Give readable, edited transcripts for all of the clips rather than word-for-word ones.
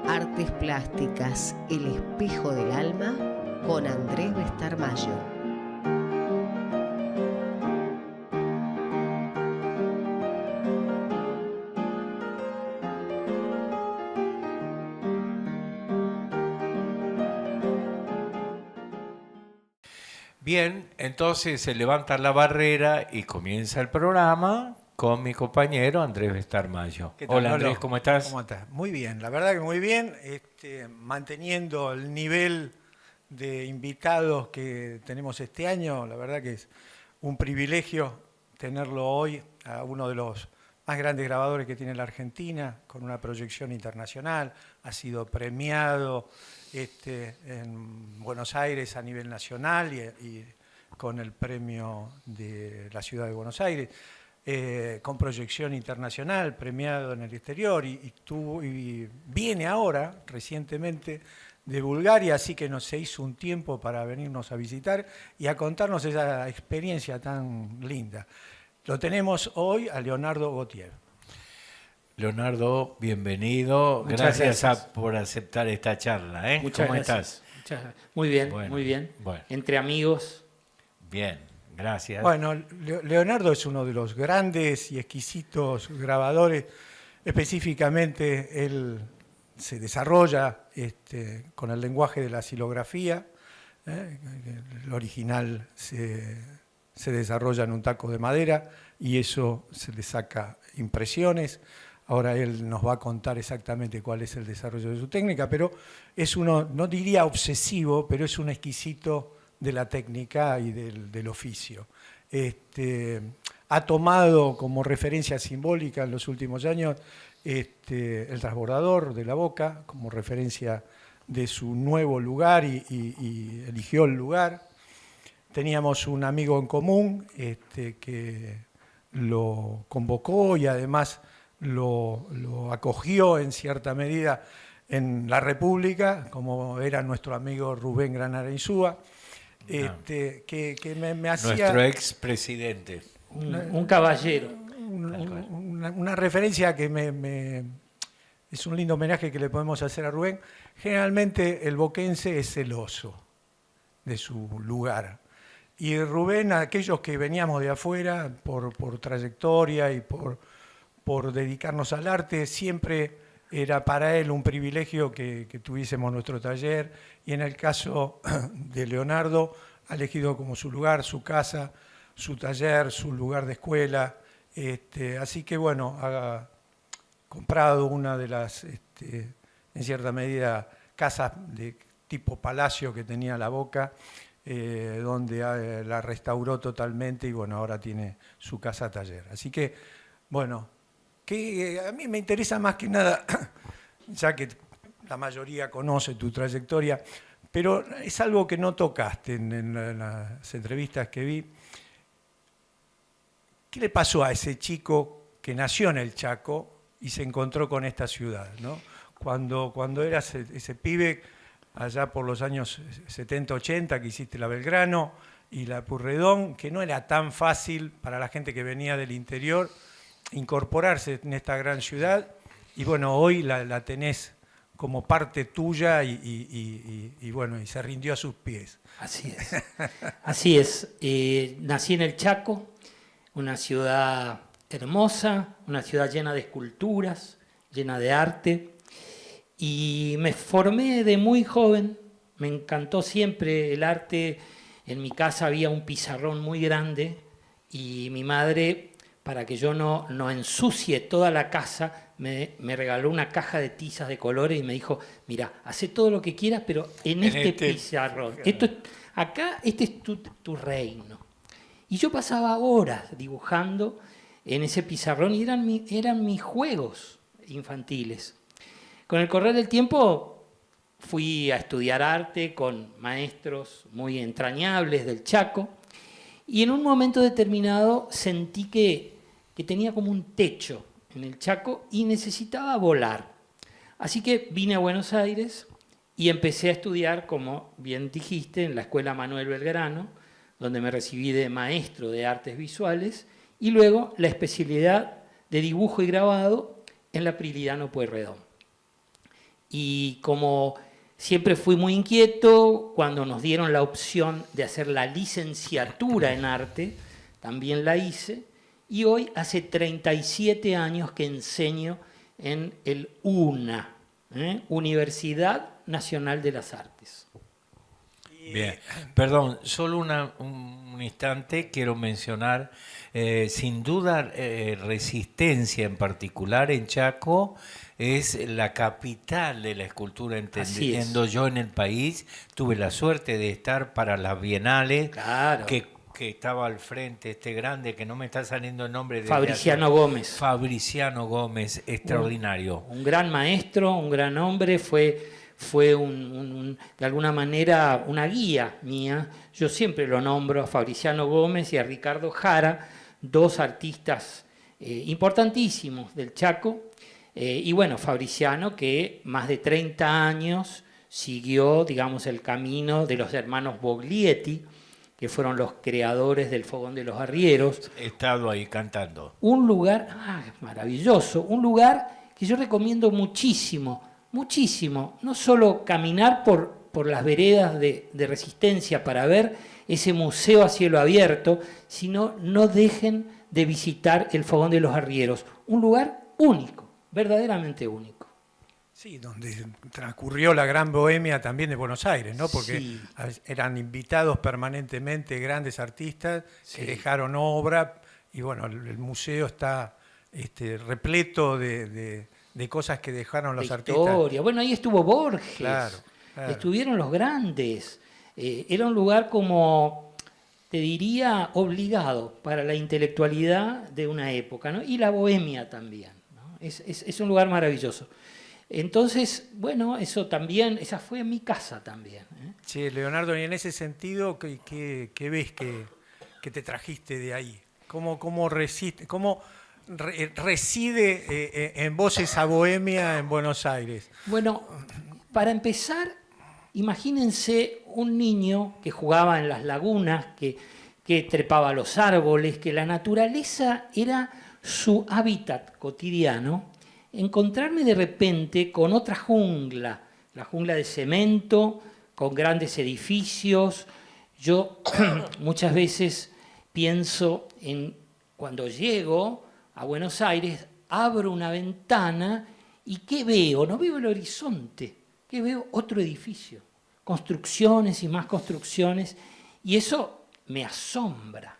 Artes plásticas, El espejo del alma, con Andrés Bestarmayo. Bien, entonces se levanta la barrera y comienza el programa con mi compañero Andrés Bestarmayo. Hola Andrés, ¿cómo estás? ¿Cómo estás? Muy bien, la verdad que muy bien, manteniendo el nivel de invitados que tenemos este año. La verdad que es un privilegio tenerlo hoy a uno de los más grandes grabadores que tiene la Argentina, con una proyección internacional. Ha sido premiado en Buenos Aires a nivel nacional y con el premio de la ciudad de Buenos Aires. Con proyección internacional, premiado en el exterior, y viene ahora, recientemente, de Bulgaria, así que se hizo un tiempo para venirnos a visitar y a contarnos esa experiencia tan linda. Lo tenemos hoy a Leonardo Gautier. Leonardo, bienvenido. Gracias por aceptar esta charla. Muchas ¿Cómo gracias. estás? Muy bien, Bueno, muy bien. bueno. Entre amigos. Bien, gracias. Bueno, Leonardo es uno de los grandes y exquisitos grabadores. Específicamente, él se desarrolla con el lenguaje de la xilografía. El original se desarrolla en un taco de madera y eso se le saca impresiones. Ahora él nos va a contar exactamente cuál es el desarrollo de su técnica, pero es uno, no diría obsesivo, pero es un exquisito de la técnica y del oficio. Ha tomado como referencia simbólica en los últimos años el transbordador de la Boca, como referencia de su nuevo lugar y eligió el lugar. Teníamos un amigo en común que lo convocó y además lo acogió en cierta medida en la República, como era nuestro amigo Rubén Granara Insúa, que me hacía... Nuestro expresidente. Un caballero. Una referencia que es un lindo homenaje que le podemos hacer a Rubén. Generalmente el boquense es celoso de su lugar. Y Rubén, aquellos que veníamos de afuera por trayectoria y por dedicarnos al arte, siempre era para él un privilegio que tuviésemos nuestro taller, y en el caso de Leonardo ha elegido como su lugar, su casa, su taller, su lugar de escuela. Así que bueno, ha comprado una de las, en cierta medida, casas de tipo palacio que tenía La Boca, donde la restauró totalmente y bueno, ahora tiene su casa taller. Así que, bueno, que a mí me interesa más que nada, ya que la mayoría conoce tu trayectoria, pero es algo que no tocaste en las entrevistas que vi. ¿Qué le pasó a ese chico que nació en el Chaco y se encontró con esta ciudad, ¿no? Cuando eras ese pibe, allá por los años 70, 80, que hiciste la Belgrano y la Purredón, que no era tan fácil para la gente que venía del interior incorporarse en esta gran ciudad, y bueno, hoy la tenés como parte tuya y bueno, y se rindió a sus pies. Así es. Así es. Nací en el Chaco, una ciudad hermosa, una ciudad llena de esculturas, llena de arte, y me formé de muy joven. Me encantó siempre el arte. En mi casa había un pizarrón muy grande y mi madre, para que yo no ensucie toda la casa, me regaló una caja de tizas de colores y me dijo, mira, hace todo lo que quieras, pero en este pizarrón. Acá este es tu reino. Y yo pasaba horas dibujando en ese pizarrón y eran mis juegos infantiles. Con el correr del tiempo fui a estudiar arte con maestros muy entrañables del Chaco y en un momento determinado sentí que tenía como un techo en el Chaco y necesitaba volar. Así que vine a Buenos Aires y empecé a estudiar, como bien dijiste, en la Escuela Manuel Belgrano, donde me recibí de maestro de artes visuales y luego la especialidad de dibujo y grabado en la Prilidiano Pueyrredón. Y como siempre fui muy inquieto, cuando nos dieron la opción de hacer la licenciatura en arte, también la hice, y hoy hace 37 años que enseño en el UNA, Universidad Nacional de las Artes. Bien, perdón, solo un instante quiero mencionar, sin duda, Resistencia en particular en Chaco es la capital de la escultura, entendiendo yo en el país. Tuve la suerte de estar para las bienales, claro, que estaba al frente este grande, que no me está saliendo el nombre. Fabriciano Gómez. Fabriciano Gómez, extraordinario. Un gran maestro, un gran hombre, fue de alguna manera una guía mía. Yo siempre lo nombro a Fabriciano Gómez y a Ricardo Jara, dos artistas importantísimos del Chaco. Y bueno, Fabriciano, que más de 30 años siguió, digamos, el camino de los hermanos Boglietti, que fueron los creadores del Fogón de los Arrieros. He estado ahí cantando. Un lugar maravilloso, un lugar que yo recomiendo muchísimo, muchísimo. No solo caminar por las veredas de Resistencia para ver ese museo a cielo abierto, sino no dejen de visitar el Fogón de los Arrieros. Un lugar único, verdaderamente único. Sí, donde transcurrió la gran bohemia también de Buenos Aires, ¿no? Porque sí, eran invitados permanentemente grandes artistas que dejaron obra y bueno, el museo está repleto de cosas que dejaron los artistas. Bueno, ahí estuvo Borges, claro. Estuvieron los grandes. Era un lugar como, te diría, obligado para la intelectualidad de una época, ¿no? Y la bohemia también, ¿no? Es un lugar maravilloso. Entonces, bueno, eso también, esa fue mi casa también. Sí, Leonardo, y en ese sentido, ¿qué ves que te trajiste de ahí? ¿Cómo reside en vos esa bohemia en Buenos Aires? Bueno, para empezar, imagínense un niño que jugaba en las lagunas, que trepaba a los árboles, que la naturaleza era su hábitat cotidiano. Encontrarme de repente con otra jungla, la jungla de cemento, con grandes edificios. Yo muchas veces pienso en cuando llego a Buenos Aires, abro una ventana y ¿qué veo? No veo el horizonte, ¿qué veo? Otro edificio, construcciones y más construcciones, y eso me asombra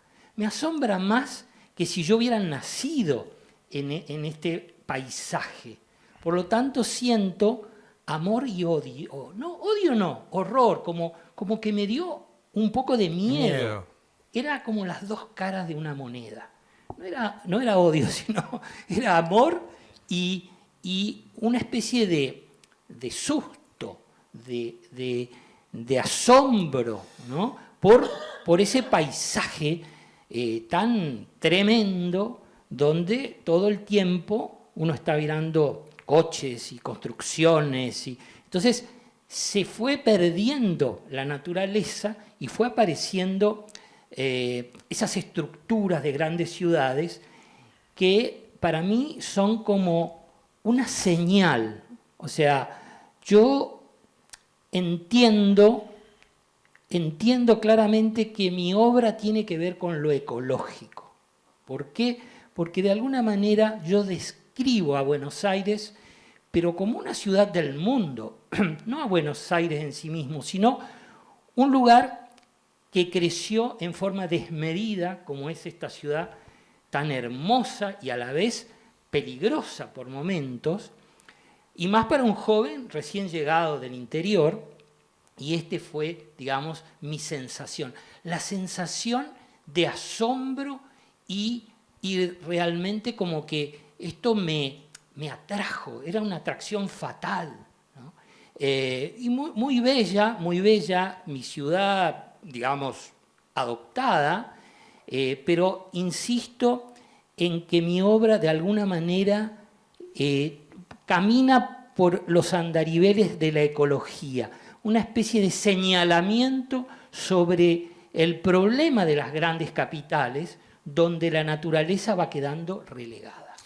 más que si yo hubiera nacido en este paisaje. Por lo tanto, siento amor y odio. No, odio no, horror, como que me dio un poco de miedo. Era como las dos caras de una moneda. No era odio, sino era amor y una especie de susto, de asombro, ¿no? por ese paisaje tan tremendo donde todo el tiempo uno está mirando coches y construcciones. Entonces se fue perdiendo la naturaleza y fue apareciendo esas estructuras de grandes ciudades que para mí son como una señal. O sea, yo entiendo claramente que mi obra tiene que ver con lo ecológico. ¿Por qué? Porque de alguna manera yo describo a Buenos Aires, pero como una ciudad del mundo, no a Buenos Aires en sí mismo, sino un lugar que creció en forma desmedida, como es esta ciudad tan hermosa y a la vez peligrosa por momentos, y más para un joven recién llegado del interior, y este fue, digamos, mi sensación. La sensación de asombro y realmente como que esto me atrajo, era una atracción fatal, ¿no? Y muy bella, mi ciudad, digamos, adoptada, pero insisto en que mi obra de alguna manera camina por los andariveles de la ecología, una especie de señalamiento sobre el problema de las grandes capitales, donde la naturaleza va quedando relegada.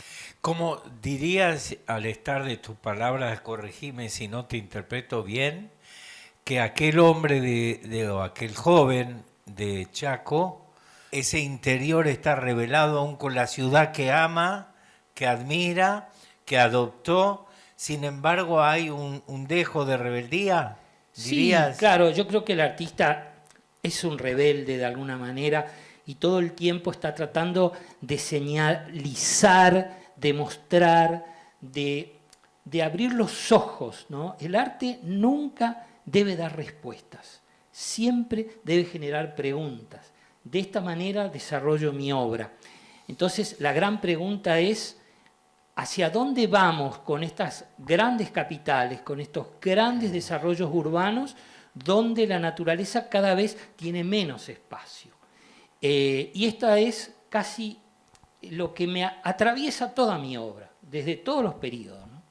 ¿Cómo dirías, al estar de tus palabras, corregime si no te interpreto bien, que aquel hombre o aquel joven de Chaco, ese interior está revelado aún con la ciudad que ama, que admira, que adoptó, sin embargo hay un dejo de rebeldía? ¿Dirías? Sí, claro, yo creo que el artista es un rebelde de alguna manera y todo el tiempo está tratando de señalizar, de mostrar, de abrir los ojos, ¿no? El arte nunca debe dar respuestas, siempre debe generar preguntas. De esta manera desarrollo mi obra. Entonces, la gran pregunta es, ¿hacia dónde vamos con estas grandes capitales, con estos grandes desarrollos urbanos, donde la naturaleza cada vez tiene menos espacio? Y esta es casi lo que me atraviesa toda mi obra, desde todos los periodos, ¿no?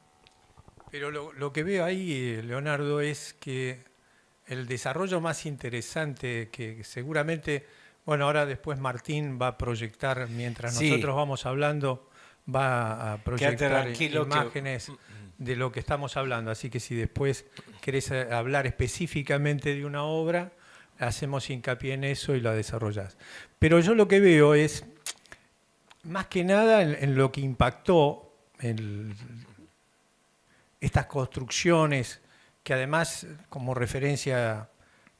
Pero lo que veo ahí, Leonardo, es que el desarrollo más interesante que seguramente, bueno, ahora después Martín va a proyectar, mientras nosotros vamos hablando, va a proyectar imágenes de lo que estamos hablando. Así que si después querés hablar específicamente de una obra, hacemos hincapié en eso y la desarrollás. Pero yo lo que veo es, más que nada, en lo que impactó estas construcciones, que además como referencia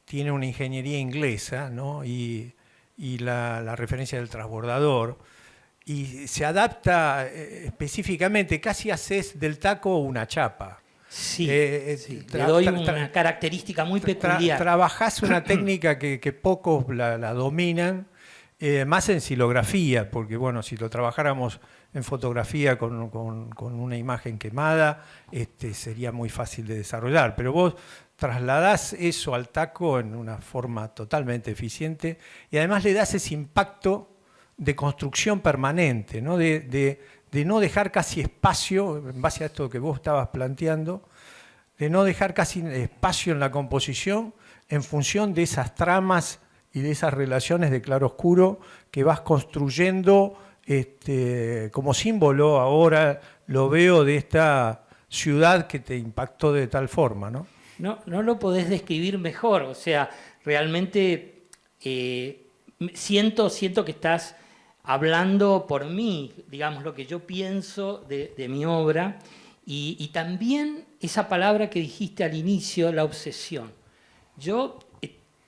tiene una ingeniería inglesa, ¿no? y la referencia del transbordador, y se adapta específicamente, casi haces del taco una chapa. Sí, le doy una característica muy peculiar. Trabajás una técnica que pocos la dominan, más en xilografía, porque bueno, si lo trabajáramos en fotografía con una imagen quemada, sería muy fácil de desarrollar. Pero vos trasladás eso al taco en una forma totalmente eficiente y además le das ese impacto de construcción permanente, ¿no? De no dejar casi espacio, en base a esto que vos estabas planteando, de no dejar casi espacio en la composición en función de esas tramas y de esas relaciones de claro-oscuro que vas construyendo como símbolo, ahora lo veo, de esta ciudad que te impactó de tal forma, ¿no? No lo podés describir mejor, o sea, realmente siento que estás hablando por mí, digamos, lo que yo pienso de mi obra, y también esa palabra que dijiste al inicio, la obsesión. Yo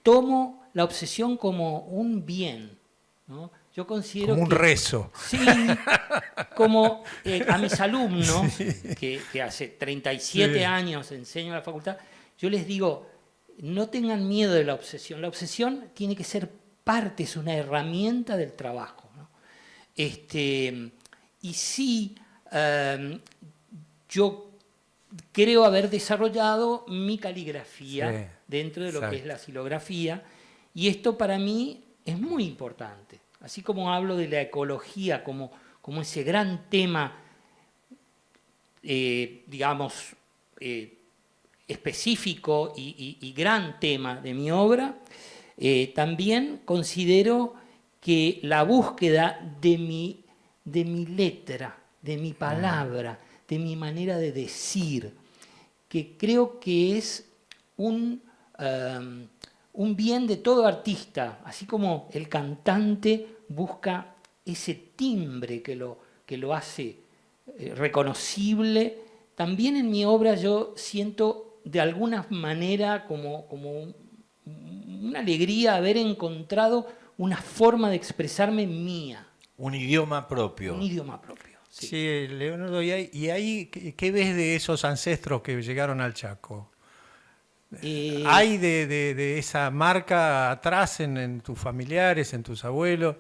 tomo la obsesión como un bien, ¿no? Yo considero como un rezo. Sí, como a mis alumnos, que hace 37 años enseño en la facultad, yo les digo, no tengan miedo de la obsesión. La obsesión tiene que ser parte, es una herramienta del trabajo, ¿no? Y sí, yo creo haber desarrollado mi caligrafía dentro de lo que es la xilografía, y esto para mí es muy importante. Así como hablo de la ecología como ese gran tema, digamos, específico y gran tema de mi obra, también considero que la búsqueda de mi letra, de mi palabra, de mi manera de decir, que creo que es un bien de todo artista, así como el cantante busca ese timbre que lo hace reconocible. También en mi obra yo siento de alguna manera como una alegría haber encontrado una forma de expresarme mía. Un idioma propio. Un idioma propio. Sí. Sí, Leonardo, ¿y ahí qué ves de esos ancestros que llegaron al Chaco? ¿Hay de esa marca atrás en tus familiares, en tus abuelos?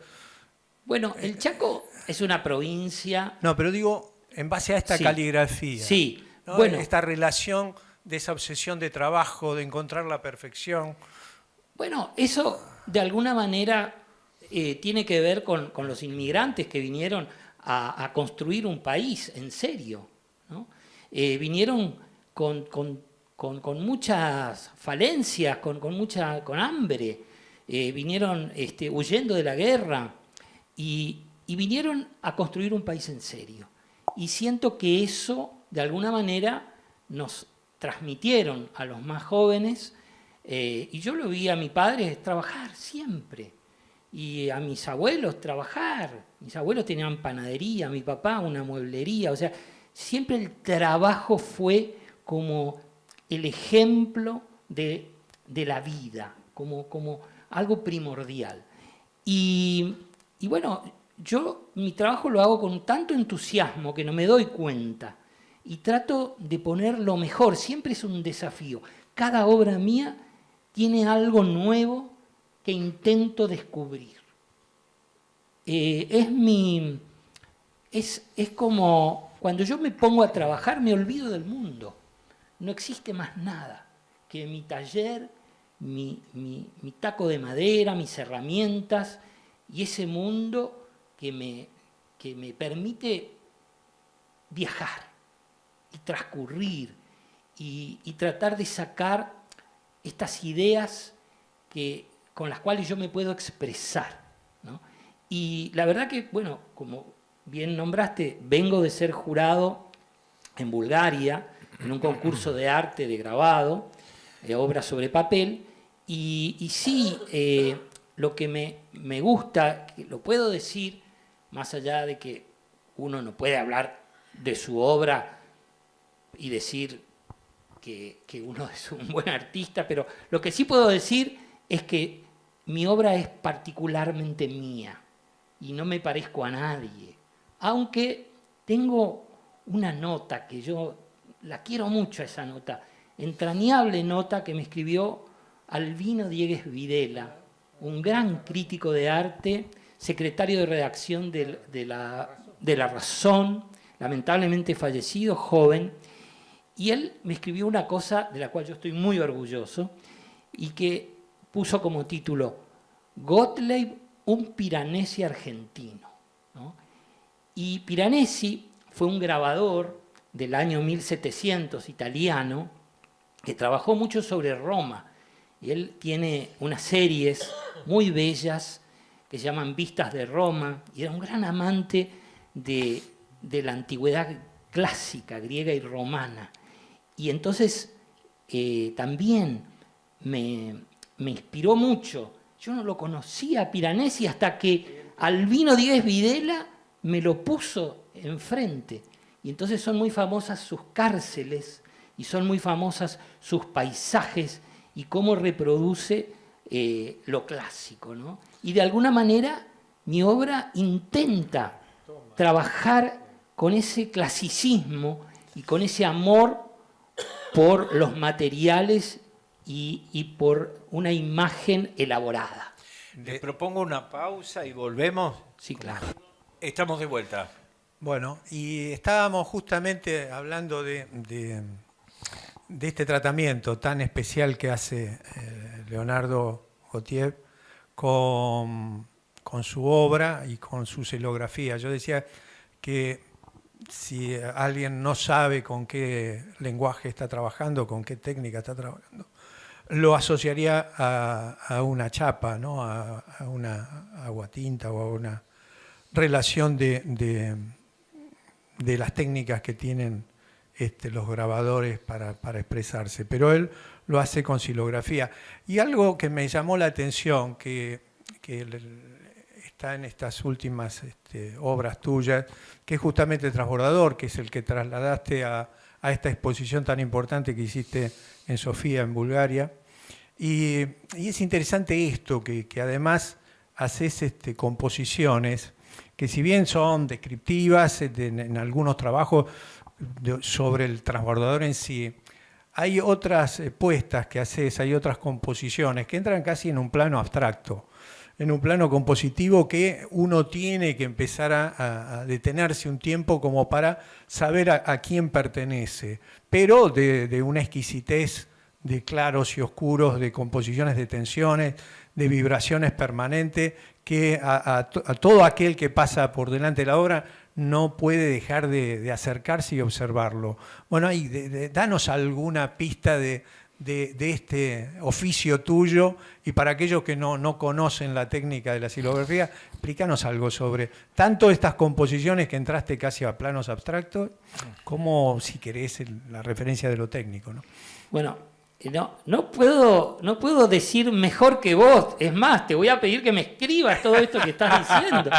Bueno, el Chaco es una provincia. No, pero digo, en base a esta Sí, caligrafía, sí, ¿no? bueno. Esta relación de esa obsesión de trabajo, de encontrar la perfección. Bueno, eso de alguna manera tiene que ver con los inmigrantes que vinieron a construir un país en serio, ¿no? Vinieron con muchas falencias, con hambre, vinieron huyendo de la guerra y vinieron a construir un país en serio. Y siento que eso, de alguna manera, nos transmitieron a los más jóvenes, y yo lo vi a mi padre trabajar siempre, y a mis abuelos trabajar. Mis abuelos tenían panadería, mi papá una mueblería, o sea, siempre el trabajo fue como el ejemplo de la vida, como algo primordial. Y bueno, yo mi trabajo lo hago con tanto entusiasmo que no me doy cuenta y trato de poner lo mejor, siempre es un desafío. Cada obra mía tiene algo nuevo que intento descubrir. Es como cuando yo me pongo a trabajar me olvido del mundo. No existe más nada que mi taller, mi taco de madera, mis herramientas y ese mundo que me permite viajar y transcurrir y tratar de sacar estas ideas con las cuales yo me puedo expresar, ¿no? Y la verdad que, bueno, como bien nombraste, vengo de ser jurado en Bulgaria, en un concurso de arte de grabado, de obras sobre papel, y sí, lo que me gusta, que lo puedo decir, más allá de que uno no puede hablar de su obra y decir que uno es un buen artista, pero lo que sí puedo decir es que mi obra es particularmente mía y no me parezco a nadie, aunque tengo una nota que yo la quiero mucho, esa nota, entrañable nota que me escribió Albino Diegues Videla, un gran crítico de arte, secretario de redacción de La Razón, lamentablemente fallecido, joven, y él me escribió una cosa de la cual yo estoy muy orgulloso y que puso como título Gottlieb, un Piranesi argentino, ¿no? Y Piranesi fue un grabador del año 1700 italiano que trabajó mucho sobre Roma. Y él tiene unas series muy bellas que se llaman Vistas de Roma, y era un gran amante de la antigüedad clásica, griega y romana. Y entonces también me inspiró mucho. Yo no lo conocía a Piranesi hasta que Albino Diegues Videla me lo puso enfrente. Y entonces son muy famosas sus cárceles y son muy famosas sus paisajes y cómo reproduce lo clásico, ¿no? Y de alguna manera mi obra intenta trabajar con ese clasicismo y con ese amor por los materiales y por una imagen elaborada. Les propongo una pausa y volvemos. Sí, claro. Estamos de vuelta. Bueno, y estábamos justamente hablando de este tratamiento tan especial que hace Leonardo Gautier con su obra y con su xilografía. Yo decía que si alguien no sabe con qué lenguaje está trabajando, con qué técnica está trabajando, lo asociaría a una chapa, ¿no? a una aguatinta o a una relación de las técnicas que tienen los grabadores para expresarse, pero él lo hace con silografía. Y algo que me llamó la atención, que está en estas últimas obras tuyas, que es justamente el transbordador, que es el que trasladaste a esta exposición tan importante que hiciste en Sofía, en Bulgaria. Y es interesante esto, que además haces composiciones que si bien son descriptivas en algunos trabajos sobre el transbordador en sí, hay otras puestas que haces, hay otras composiciones que entran casi en un plano abstracto, en un plano compositivo que uno tiene que empezar a detenerse un tiempo como para saber a quién pertenece, pero de una exquisitez de claros y oscuros, de composiciones de tensiones, de vibraciones permanentes, que a todo aquel que pasa por delante de la obra no puede dejar de acercarse y observarlo. Bueno, ahí, danos alguna pista de este oficio tuyo, y para aquellos que no conocen la técnica de la silografía, explícanos algo sobre tanto estas composiciones que entraste casi a planos abstractos, como, si querés, la referencia de lo técnico, ¿no? Bueno, no puedo decir mejor que vos. Es más, te voy a pedir que me escribas todo esto que estás diciendo.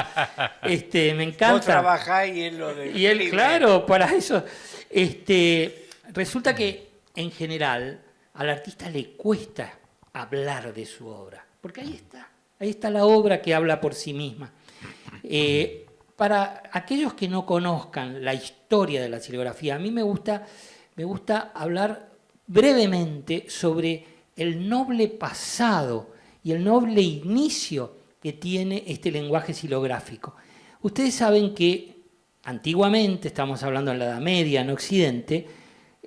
Me encanta. Vos trabajáis en lo de... Y él, claro, para eso. Resulta que, en general, al artista le cuesta hablar de su obra. Porque ahí está la obra que habla por sí misma. Para aquellos que no conozcan la historia de la silografía, a mí me gusta hablar brevemente sobre el noble pasado y el noble inicio que tiene este lenguaje silográfico. Ustedes saben que antiguamente, estamos hablando en la Edad Media, en Occidente,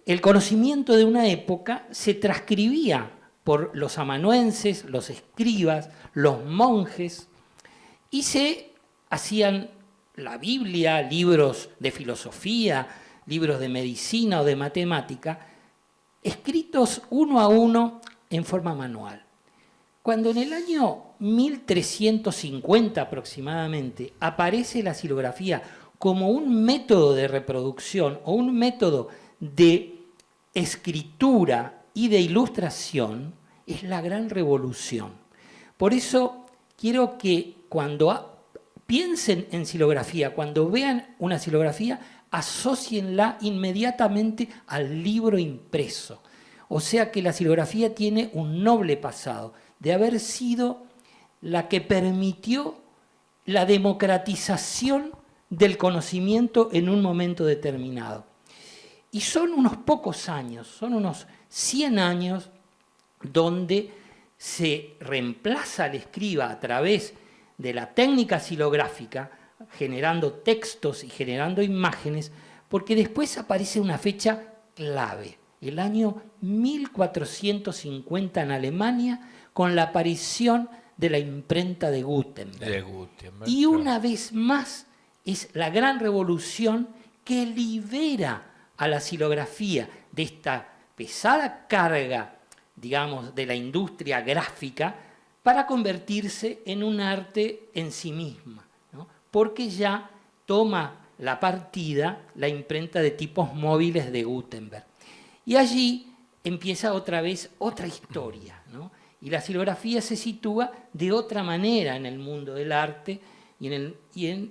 el conocimiento de una época se transcribía por los amanuenses, los escribas, los monjes, y se hacían la Biblia, libros de filosofía, libros de medicina o de matemática, escritos uno a uno en forma manual. Cuando en el año 1350 aproximadamente aparece la silografía como un método de reproducción o un método de escritura y de ilustración, es la gran revolución. Por eso quiero que cuando piensen en silografía, cuando vean una silografía, asócienla inmediatamente al libro impreso. O sea que la silografía tiene un noble pasado, de haber sido la que permitió la democratización del conocimiento en un momento determinado. Y son unos pocos años, son unos 100 años donde se reemplaza al escriba a través de la técnica silográfica, generando textos y generando imágenes, porque después aparece una fecha clave, el año 1450 en Alemania, con la aparición de la imprenta de Gutenberg. Y una vez más es la gran revolución que libera a la silografía de esta pesada carga, digamos, de la industria gráfica, para convertirse en un arte en sí misma, ¿no? Porque ya toma la partida la imprenta de tipos móviles de Gutenberg. Y allí empieza otra vez otra historia, ¿no? Y la silografía se sitúa de otra manera en el mundo del arte y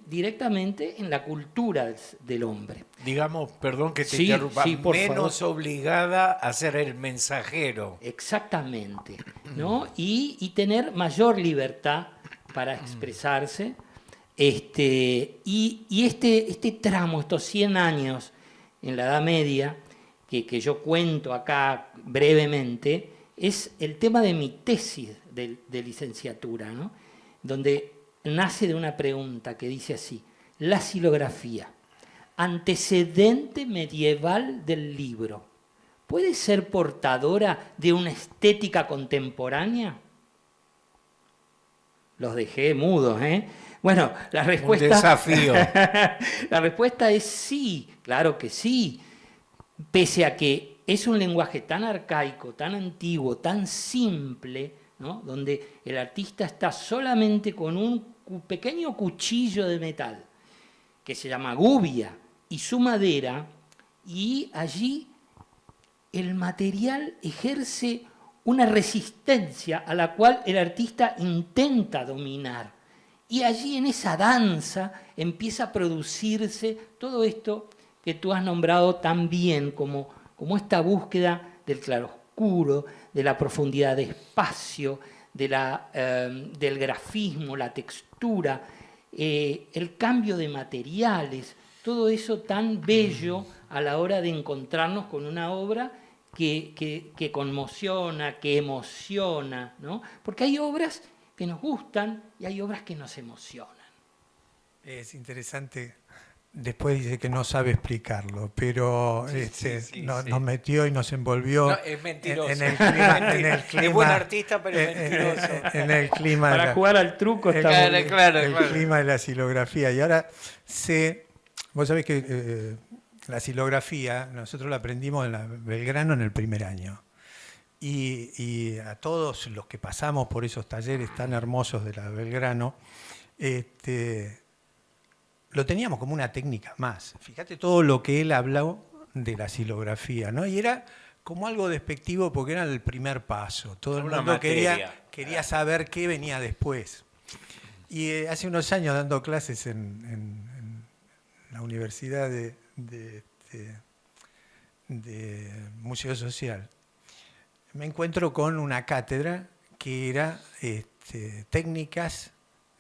directamente en la cultura del hombre. Digamos, perdón que te interrumpa, menos favor. Obligada a ser el mensajero. Exactamente, ¿no? Y tener mayor libertad para expresarse. Y este tramo, estos 100 años en la Edad Media, que yo cuento acá brevemente, es el tema de mi tesis de licenciatura, ¿no? Donde nace de una pregunta que dice así: la silografía, antecedente medieval del libro, ¿puede ser portadora de una estética contemporánea? Los dejé mudos, ¿eh? Bueno, la respuesta... Un desafío. La respuesta es sí, claro que sí. Pese a que es un lenguaje tan arcaico, tan antiguo, tan simple, ¿no? Donde el artista está solamente con un pequeño cuchillo de metal que se llama gubia, y su madera y allí el material ejerce una resistencia a la cual el artista intenta dominar. Y allí en esa danza empieza a producirse todo esto que tú has nombrado tan bien, como esta búsqueda del claroscuro, de la profundidad de espacio, del grafismo, la textura, el cambio de materiales, todo eso tan bello a la hora de encontrarnos con una obra que conmociona, que emociona, ¿no? Porque hay obras que nos gustan y hay obras que nos emocionan. Es interesante. Después dice que no sabe explicarlo, pero nos metió y nos envolvió. No, es mentiroso. En el clima, es buen artista, pero es mentiroso. En el clima Para jugar al truco está claro. El clima de la silografía. Y ahora vos sabés que la silografía nosotros la aprendimos en la Belgrano en el primer año. Y a todos los que pasamos por esos talleres tan hermosos de la Belgrano, lo teníamos como una técnica más. Fíjate todo lo que él habló de la silografía, ¿no? Y era como algo despectivo porque era el primer paso. Todo el mundo quería saber qué venía después. Y hace unos años dando clases en la Universidad de Museo Social, me encuentro con una cátedra que era técnicas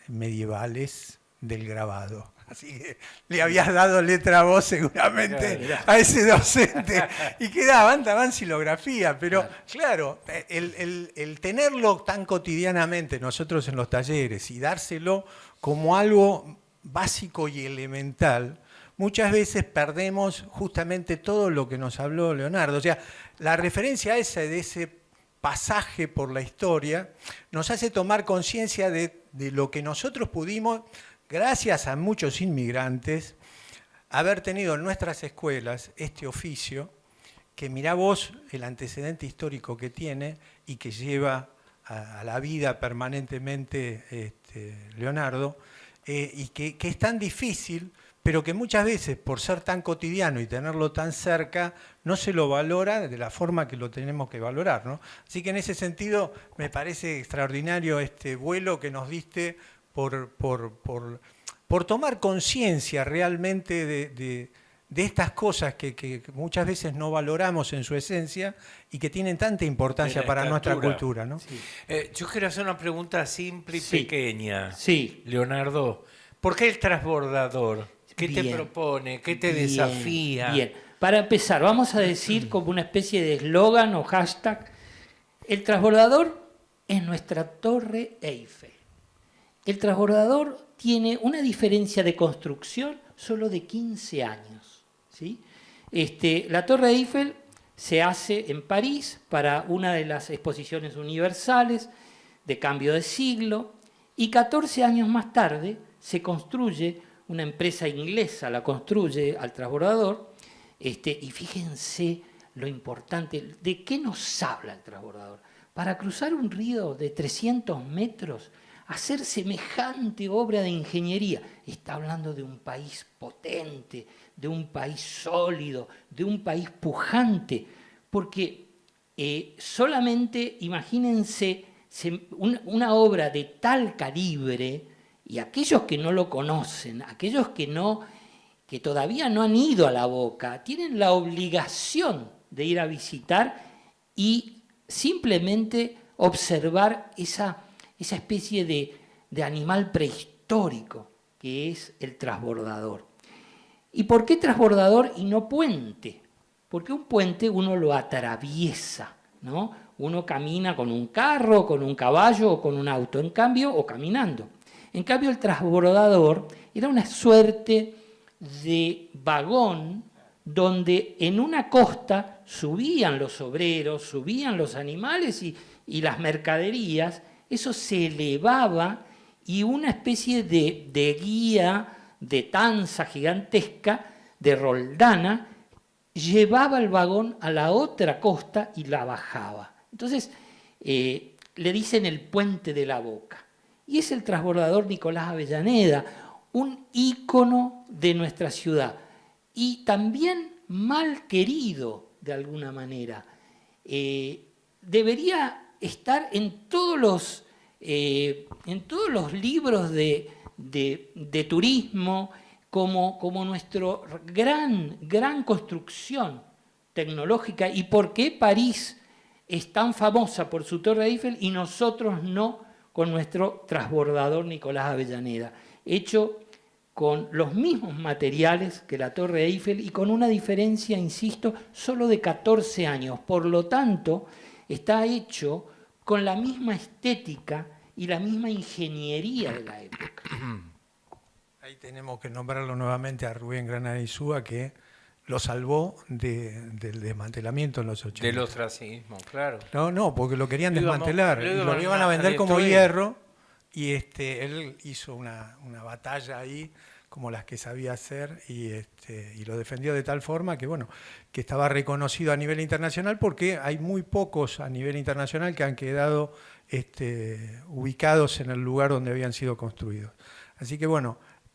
medievales del grabado. Así que le habías dado letra a vos seguramente a ese docente. Y daban silografía, pero claro, el tenerlo tan cotidianamente nosotros en los talleres y dárselo como algo básico y elemental, muchas veces perdemos justamente todo lo que nos habló Leonardo. O sea, la referencia esa de ese pasaje por la historia nos hace tomar conciencia de lo que nosotros pudimos, gracias a muchos inmigrantes, haber tenido en nuestras escuelas este oficio, que mirá vos el antecedente histórico que tiene y que lleva a la vida permanentemente Leonardo, y que es tan difícil, pero que muchas veces, por ser tan cotidiano y tenerlo tan cerca, no se lo valora de la forma que lo tenemos que valorar, ¿no? Así que en ese sentido me parece extraordinario este vuelo que nos diste por tomar conciencia realmente de estas cosas que muchas veces no valoramos en su esencia y que tienen tanta importancia para nuestra cultura, ¿no? Sí. Yo quiero hacer una pregunta simple y pequeña. Sí. Leonardo, ¿por qué el transbordador? ¿Qué Bien. te propone? ¿Qué te desafía? Bien. Para empezar, vamos a decir como una especie de eslogan o hashtag, el transbordador es nuestra Torre Eiffel. El transbordador tiene una diferencia de construcción solo de 15 años. ¿Sí? La Torre Eiffel se hace en París para una de las exposiciones universales de cambio de siglo y 14 años más tarde se construye, una empresa inglesa la construye al transbordador, y fíjense lo importante, ¿de qué nos habla el transbordador? Para cruzar un río de 300 metros, hacer semejante obra de ingeniería. Está hablando de un país potente, de un país sólido, de un país pujante, porque solamente imagínense una obra de tal calibre, y aquellos que no lo conocen, aquellos que todavía no han ido a la Boca, tienen la obligación de ir a visitar y simplemente observar esa especie de animal prehistórico que es el transbordador. ¿Y por qué transbordador y no puente? Porque un puente uno lo atraviesa, ¿no? Uno camina con un carro, con un caballo o con un auto, o caminando. En cambio, el transbordador era una suerte de vagón donde en una costa subían los obreros, subían los animales y las mercaderías. Eso se elevaba y una especie de guía de tanza gigantesca, de roldana, llevaba el vagón a la otra costa y la bajaba. Entonces, le dicen el puente de la Boca. Y es el transbordador Nicolás Avellaneda, un ícono de nuestra ciudad. Y también mal querido de alguna manera. Debería estar en todos los libros de turismo como nuestra gran construcción tecnológica. ¿Y por qué París es tan famosa por su Torre Eiffel y nosotros no con nuestro transbordador Nicolás Avellaneda? Hecho con los mismos materiales que la Torre Eiffel y con una diferencia, insisto, solo de 14 años. Por lo tanto, está hecho con la misma estética y la misma ingeniería de la época. Ahí tenemos que nombrarlo nuevamente a Rubén Granadisúa, que lo salvó del desmantelamiento en los 80. Del ostracismo, claro. No, porque lo querían Lo desmantelar. íbamos- Y lo lo iban iban a vender a como destruir. hierro. Y él hizo una batalla ahí, como las que sabía hacer, y lo defendió de tal forma que estaba reconocido a nivel internacional, porque hay muy pocos a nivel internacional que han quedado ubicados en el lugar donde habían sido construidos. Así que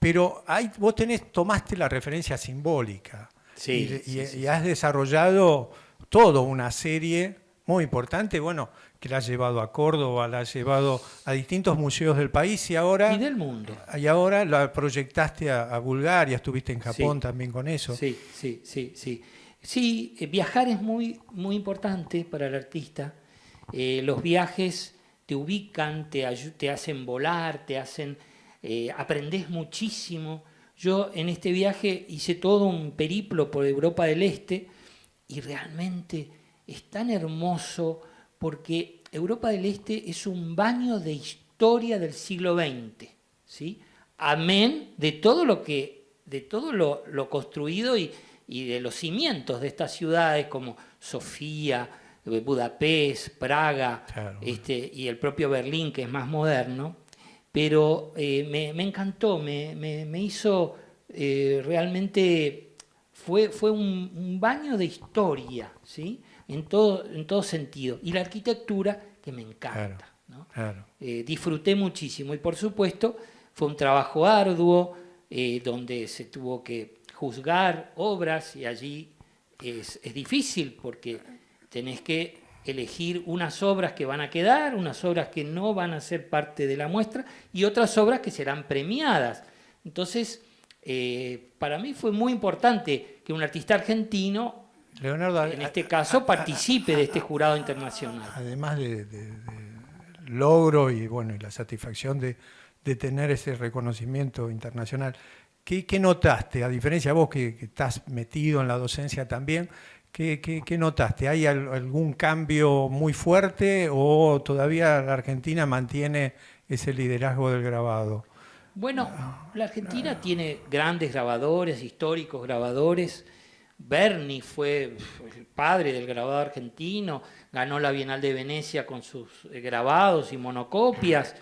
pero vos tomaste la referencia simbólica. Sí, Y has desarrollado toda una serie muy importante, que la has llevado a Córdoba, la has llevado a distintos museos del país y ahora Y del mundo. la proyectaste a Bulgaria, estuviste en Japón también con eso. Sí. Sí, viajar es muy, muy importante para el artista. Los viajes te ubican, te hacen volar, aprendés muchísimo. Yo en este viaje hice todo un periplo por Europa del Este y realmente es tan hermoso porque Europa del Este es un baño de historia del siglo XX, ¿sí? Amén de todo lo construido y de los cimientos de estas ciudades como Sofía, Budapest, Praga, Claro. Y el propio Berlín, que es más moderno. Pero me encantó, me hizo realmente, fue un baño de historia, ¿sí? En todo sentido. Y la arquitectura, que me encanta. Claro, ¿no? claro. Disfruté muchísimo y por supuesto fue un trabajo arduo donde se tuvo que juzgar obras y allí es difícil porque tenés que elegir unas obras que van a quedar, unas obras que no van a ser parte de la muestra y otras obras que serán premiadas. Entonces, para mí fue muy importante que un artista argentino, Leonardo, en este caso, participe de este jurado internacional. además de logro y la satisfacción de tener ese reconocimiento internacional, ¿qué notaste? A diferencia de vos que estás metido en la docencia también, ¿qué notaste? ¿Hay algún cambio muy fuerte o todavía la Argentina mantiene ese liderazgo del grabado? Bueno, la Argentina tiene grandes grabadores, históricos grabadores. Berni fue el padre del grabado argentino, ganó la Bienal de Venecia con sus grabados y monocopias.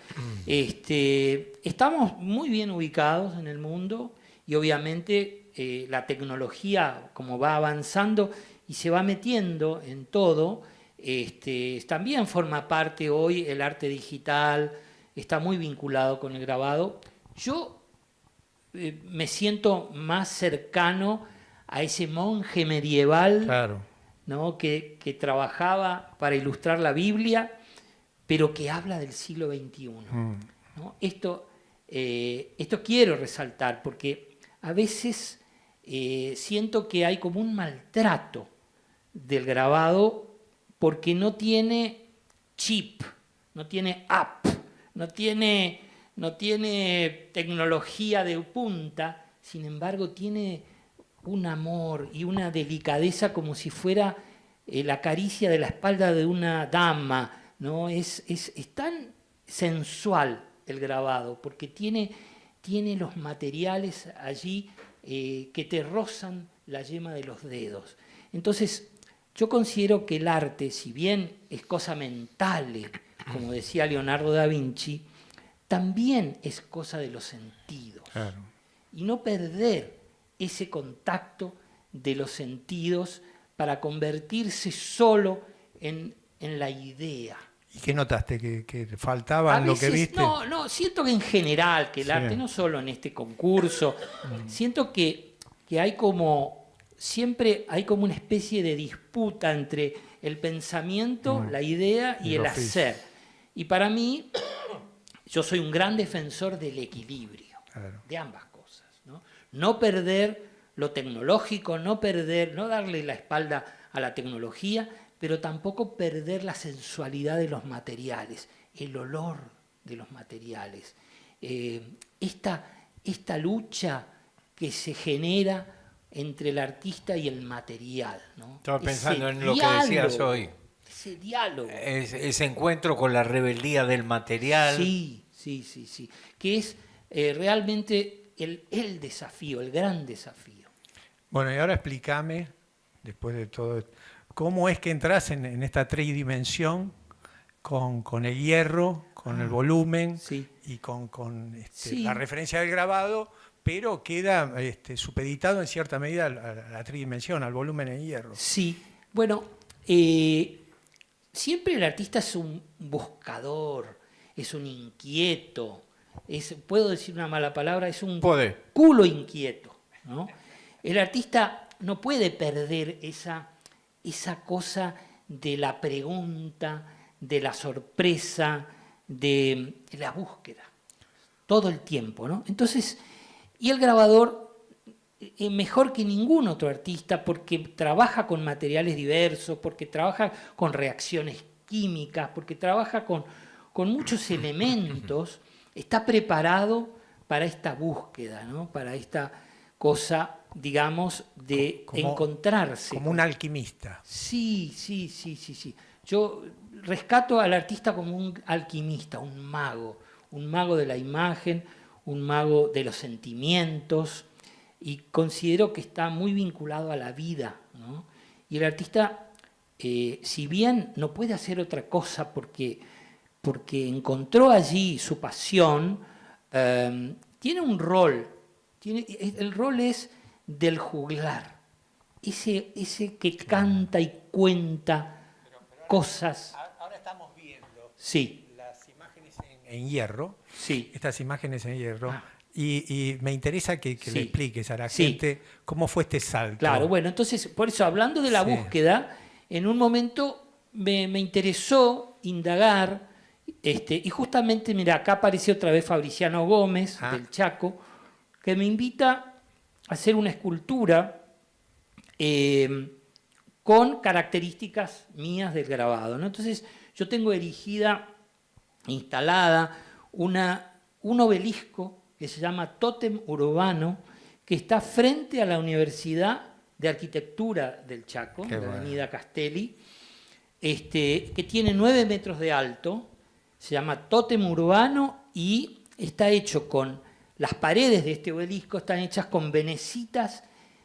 Estamos muy bien ubicados en el mundo y obviamente la tecnología, como va avanzando y se va metiendo en todo, también forma parte hoy el arte digital, está muy vinculado con el grabado. Yo me siento más cercano a ese monje medieval, Claro. ¿no? que trabajaba para ilustrar la Biblia, pero que habla del siglo XXI. ¿no? Esto quiero resaltar, porque a veces siento que hay como un maltrato del grabado porque no tiene chip, no tiene app, no tiene tecnología de punta, sin embargo tiene un amor y una delicadeza como si fuera la caricia de la espalda de una dama, ¿no? Es tan sensual el grabado, porque tiene los materiales allí que te rozan la yema de los dedos. Entonces, yo considero que el arte, si bien es cosa mental, como decía Leonardo da Vinci, también es cosa de los sentidos. Claro. Y no perder ese contacto de los sentidos para convertirse solo en la idea. ¿Y qué notaste? ¿Que faltaba en lo que viste? No, siento que en general, que el Sí. arte, no solo en este concurso, siento que hay como siempre hay como una especie de disputa entre el pensamiento, la idea y el hacer. Y para mí, yo soy un gran defensor del equilibrio, de ambas cosas, ¿no? No perder lo tecnológico, no darle la espalda a la tecnología, pero tampoco perder la sensualidad de los materiales, el olor de los materiales. Esta lucha que se genera entre el artista y el material, ¿no? Estaba pensando en lo que decías hoy. Ese diálogo. Ese encuentro con la rebeldía del material. Sí. Que es realmente el desafío, el gran desafío. Bueno, y ahora explícame, después de todo, cómo es que entras en esta tridimensión con el hierro, con el volumen y con la referencia del grabado, pero queda supeditado en cierta medida a la tridimensión, al volumen en hierro. Sí, bueno, siempre el artista es un buscador, es un inquieto, puedo decir una mala palabra, es un culo inquieto, ¿no? El artista no puede perder esa cosa de la pregunta, de la sorpresa, de la búsqueda, todo el tiempo, ¿no? Entonces, y el grabador, mejor que ningún otro artista, porque trabaja con materiales diversos, porque trabaja con reacciones químicas, porque trabaja con muchos elementos, está preparado para esta búsqueda, ¿no? Para esta cosa, digamos, de encontrarse. Como un alquimista. Sí. Yo rescato al artista como un alquimista, un mago de la imagen, un mago de los sentimientos, y considero que está muy vinculado a la vida, ¿no? Y el artista, si bien no puede hacer otra cosa porque encontró allí su pasión, tiene un rol. El rol es del juglar, ese que canta y cuenta cosas. Ahora estamos viendo las imágenes en hierro, sí. Estas imágenes en hierro, y me interesa que le expliques a la gente cómo fue este salto. Claro, bueno, entonces, por eso, hablando de la búsqueda, en un momento me interesó indagar, y justamente, mira, acá apareció otra vez Fabriciano Gómez, del Chaco, que me invita a hacer una escultura con características mías del grabado, ¿no? Entonces, yo tengo erigida, instalada, un obelisco que se llama Tótem Urbano, que está frente a la Universidad de Arquitectura del Chaco, de la Avenida Castelli, que tiene 9 metros de alto, se llama Tótem Urbano y está hecho con las paredes de este obelisco, están hechas con venecitas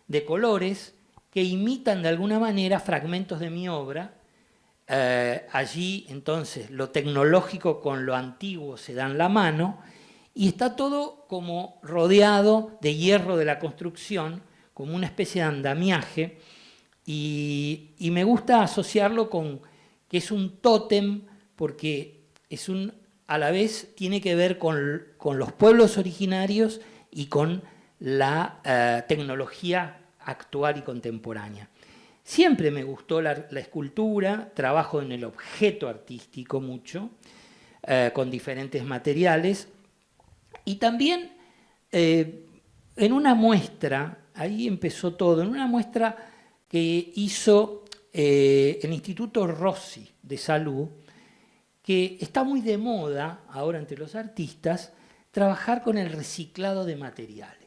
de colores que imitan de alguna manera fragmentos de mi obra. Allí entonces lo tecnológico con lo antiguo se dan la mano y está todo como rodeado de hierro de la construcción, como una especie de andamiaje, y me gusta asociarlo con que es un tótem porque a la vez tiene que ver con los pueblos originarios y con la tecnología actual y contemporánea. Siempre me gustó la escultura, trabajo en el objeto artístico mucho, con diferentes materiales, y también en una muestra, ahí empezó todo, en una muestra que hizo el Instituto Rossi de Salud, que está muy de moda ahora entre los artistas, trabajar con el reciclado de materiales.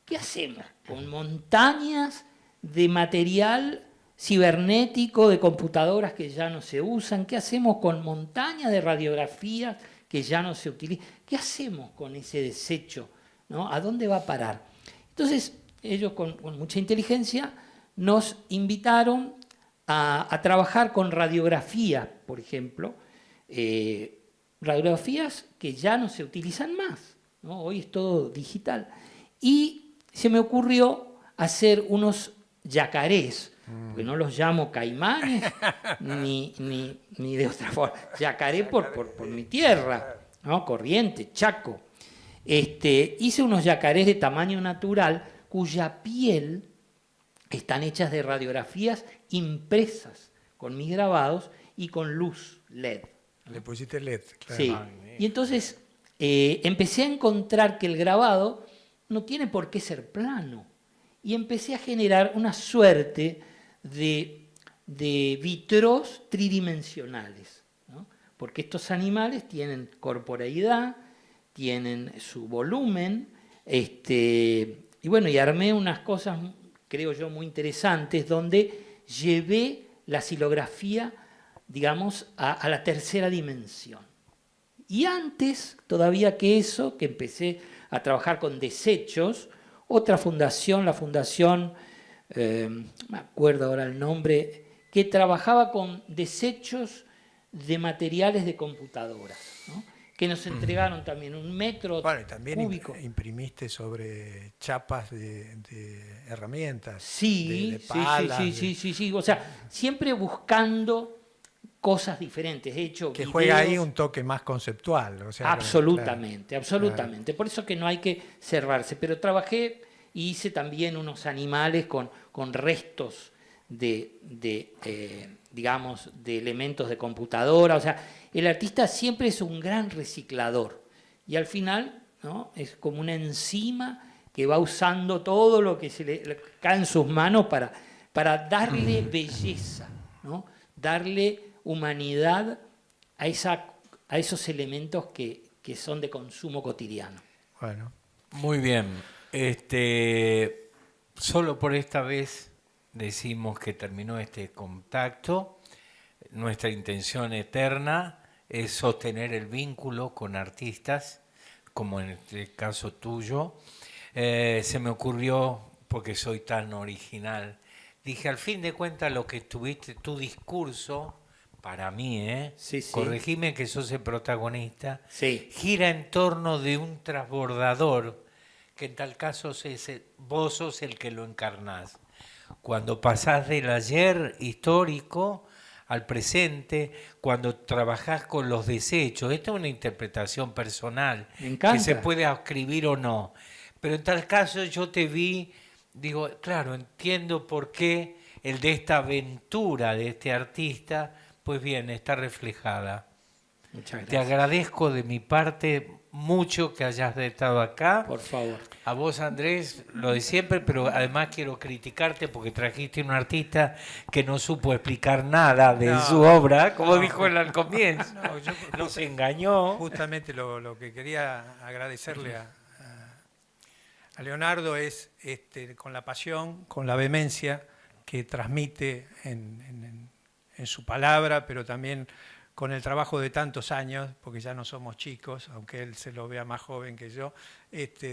¿Qué hacemos? Con montañas de material cibernético, de computadoras que ya no se usan. ¿Qué hacemos con montañas de radiografías que ya no se utilizan? ¿Qué hacemos con ese desecho, ¿no? ¿A dónde va a parar? Entonces, ellos con mucha inteligencia nos invitaron a trabajar con radiografía, por ejemplo, radiografías que ya no se utilizan más, ¿no? Hoy es todo digital. Y se me ocurrió hacer unos yacarés, porque no los llamo caimanes ni de otra forma. Yacaré por mi tierra, ¿no? Corrientes, Chaco. Hice unos yacarés de tamaño natural cuya piel están hechas de radiografías impresas con mis grabados y con luz LED. Le pusiste LED, claro. Sí. Y entonces empecé a encontrar que el grabado no tiene por qué ser plano. Y empecé a generar una suerte de vitros tridimensionales, ¿no? Porque estos animales tienen corporeidad, tienen su volumen, y bueno, y armé unas cosas, creo yo, muy interesantes, donde llevé la silografía, digamos, a la tercera dimensión. Y antes, todavía que eso, que empecé a trabajar con desechos, otra fundación, la fundación, no me acuerdo ahora el nombre, que trabajaba con desechos de materiales de computadoras, ¿no? Que nos entregaron también 1 metro Bueno, y también cúbico. imprimiste sobre chapas de herramientas, Sí, de palas, sí. O sea, siempre buscando cosas diferentes. De hecho, que videos, juega ahí un toque más conceptual. O sea, absolutamente, claro, absolutamente. claro. Por eso que no hay que cerrarse. Pero trabajé y hice también unos animales con restos digamos, de elementos de computadora. O sea, el artista siempre es un gran reciclador. Y al final, ¿no?, es como una enzima que va usando todo lo que se le cae en sus manos para darle belleza, ¿no? Darle humanidad a esos elementos que son de consumo cotidiano. Bueno, Muy bien. Solo por esta vez decimos que terminó este contacto. Nuestra intención eterna es sostener el vínculo con artistas, como en este caso tuyo. Se me ocurrió, porque soy tan original, dije, al fin de cuentas lo que tuviste, tu discurso, para mí, Sí, sí. corregime que sos el protagonista, Sí. gira en torno de un transbordador, que en tal caso vos sos el que lo encarnás. Cuando pasás del ayer histórico al presente, cuando trabajás con los desechos, esta es una interpretación personal, Me encanta. que se puede escribir o no, pero en tal caso yo te vi, digo, claro, entiendo por qué el de esta aventura de este artista, pues bien, está reflejada. Muchas Te gracias. agradezco de mi parte mucho que hayas estado acá. Por favor. A vos, Andrés, lo de siempre, pero además quiero criticarte porque trajiste un artista que no supo explicar nada de No, su obra, como no. dijo él al comienzo. No, yo Nos engañó. justamente lo que quería agradecerle a Leonardo es con la pasión, con la vehemencia que transmite en su palabra, pero también con el trabajo de tantos años, porque ya no somos chicos, aunque él se lo vea más joven que yo,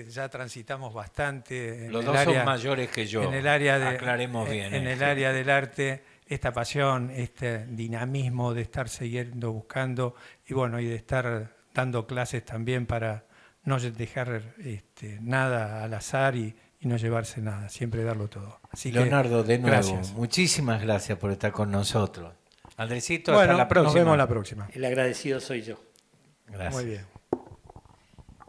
ya transitamos bastante en Los el dos área, son mayores que yo. en el área de, Aclaremos bien. en el área del arte, esta pasión, este dinamismo de estar siguiendo, buscando, y bueno, y de estar dando clases también para no dejar nada al azar y no llevarse nada, siempre darlo todo. Así que, Leonardo, de nuevo, gracias. muchísimas gracias por estar con nosotros. Andresito, Bueno, hasta la próxima. nos vemos la próxima. El agradecido soy yo. Gracias. Muy bien.